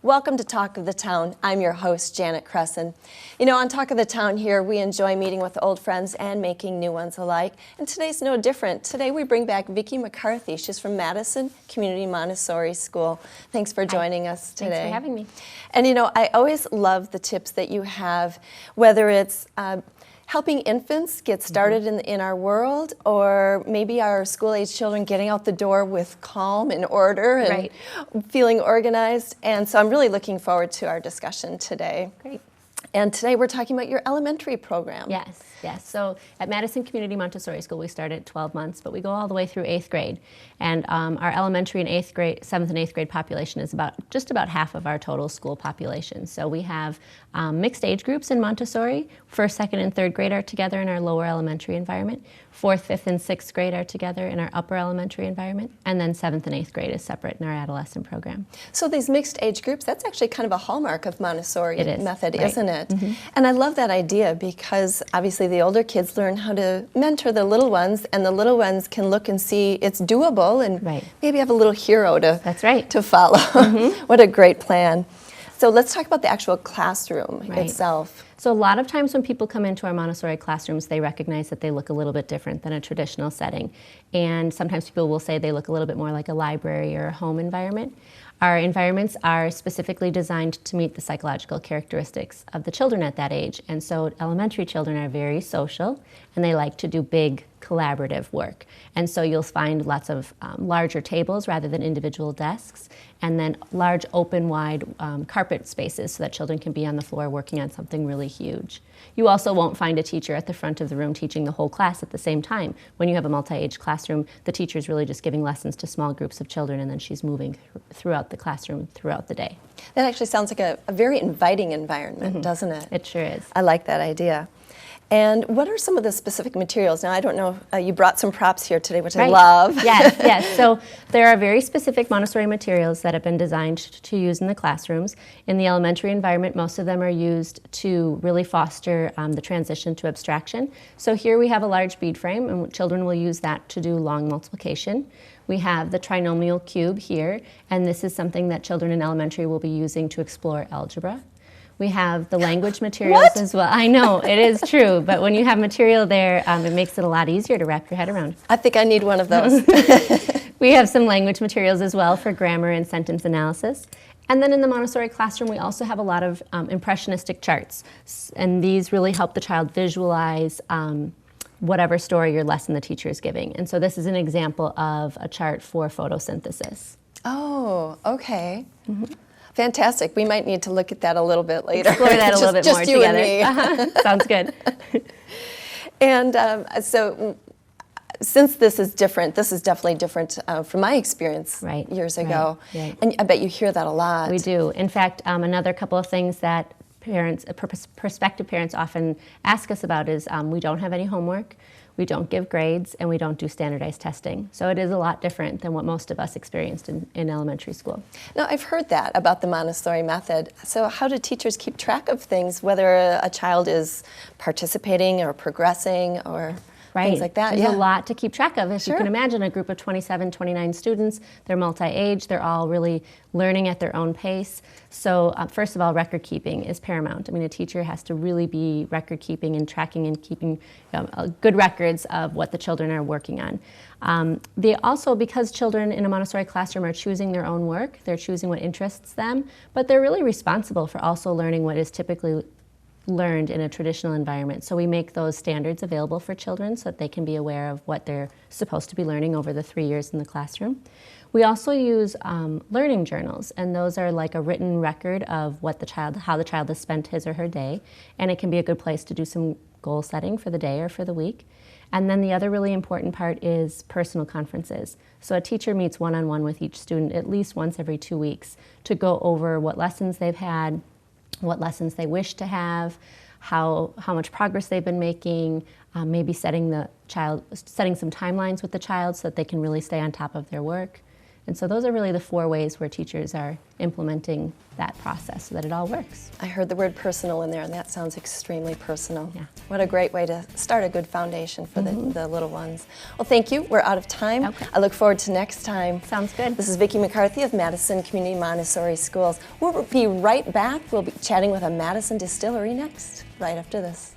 Welcome to Talk of the Town. I'm your host, Janet Cresson. You know, on Talk of the Town here, we enjoy meeting with old friends and making new ones alike. And today's no different. Today we bring back Vicki McCarthy. She's from Madison Community Montessori School. Thanks for joining us today. Thanks for having me. And you know, I always love the tips that you have, whether it's helping infants get started in our world, or maybe our school-age children getting out the door with calm and order and feeling organized. And so I'm really looking forward to our discussion today. Great. And today we're talking about your elementary program. Yes. So at Madison Community Montessori School, we start at 12 months, but we go all the way through 8th grade. And our elementary and 8th grade, 7th and 8th grade population is just about half of our total school population. So we have mixed age groups in Montessori. 1st, 2nd, and 3rd grade are together in our lower elementary environment. 4th, 5th, and 6th grade are together in our upper elementary environment. And then 7th and 8th grade is separate in our adolescent program. So these mixed age groups, that's actually kind of a hallmark of Montessori method, isn't it? Mm-hmm. And I love that idea because obviously the older kids learn how to mentor the little ones, and the little ones can look and see it's doable and maybe have a little hero to follow. Mm-hmm. What a great plan. So let's talk about the actual classroom itself. So a lot of times when people come into our Montessori classrooms, they recognize that they look a little bit different than a traditional setting. And sometimes people will say they look a little bit more like a library or a home environment. Our environments are specifically designed to meet the psychological characteristics of the children at that age. And so elementary children are very social, and they like to do big collaborative work. And so you'll find lots of larger tables rather than individual desks, and then large open wide carpet spaces so that children can be on the floor working on something really huge. You also won't find a teacher at the front of the room teaching the whole class at the same time. When you have a multi-age classroom, the teacher is really just giving lessons to small groups of children, and then she's moving throughout the classroom throughout the day. That actually sounds like a very inviting environment, doesn't it? It sure is. I like that idea. And what are some of the specific materials? Now, I don't know, you brought some props here today, which I love. Yes. So there are very specific Montessori materials that have been designed to use in the classrooms. In the elementary environment, most of them are used to really foster the transition to abstraction. So here we have a large bead frame, and children will use that to do long multiplication. We have the trinomial cube here, and this is something that children in elementary will be using to explore algebra. We have the language materials as well. I know, it is true, but when you have material there, it makes it a lot easier to wrap your head around. I think I need one of those. We have some language materials as well for grammar and sentence analysis. And then in the Montessori classroom, we also have a lot of impressionistic charts. And these really help the child visualize whatever story or lesson the teacher is giving. And so this is an example of a chart for photosynthesis. Oh, okay. Mm-hmm. Fantastic. We might need to look at that a little bit later. Explore that a little bit more together. And me. Sounds good. And so since this is definitely different from my experience years ago. Right. And I bet you hear that a lot. We do. In fact, another couple of things that prospective parents often ask us about is we don't have any homework, we don't give grades, and we don't do standardized testing. So it is a lot different than what most of us experienced in elementary school. Now, I've heard that about the Montessori method. So how do teachers keep track of things, whether a child is participating or progressing or things like that? There's a lot to keep track of. As you can imagine, a group of 27, 29 students, they're multi-age, they're all really learning at their own pace. So first of all, record keeping is paramount. I mean, a teacher has to really be record keeping and tracking and keeping good records of what the children are working on. They also, because children in a Montessori classroom are choosing their own work, they're choosing what interests them, but they're really responsible for also learning what is typically learned in a traditional environment. So we make those standards available for children so that they can be aware of what they're supposed to be learning over the 3 years in the classroom. We also use learning journals, and those are like a written record of how the child has spent his or her day, and it can be a good place to do some goal setting for the day or for the week. And then the other really important part is personal conferences. So a teacher meets one-on-one with each student at least once every 2 weeks to go over what lessons they've had, what lessons they wish to have, how much progress they've been making, maybe setting some timelines with the child so that they can really stay on top of their work. And so those are really the 4 ways where teachers are implementing that process so that it all works. I heard the word personal in there, and that sounds extremely personal. Yeah. What a great way to start a good foundation for the little ones. Well, thank you. We're out of time. Okay. I look forward to next time. Sounds good. This is Vicki McCarthy of Madison Community Montessori Schools. We'll be right back. We'll be chatting with a Madison distillery next, right after this.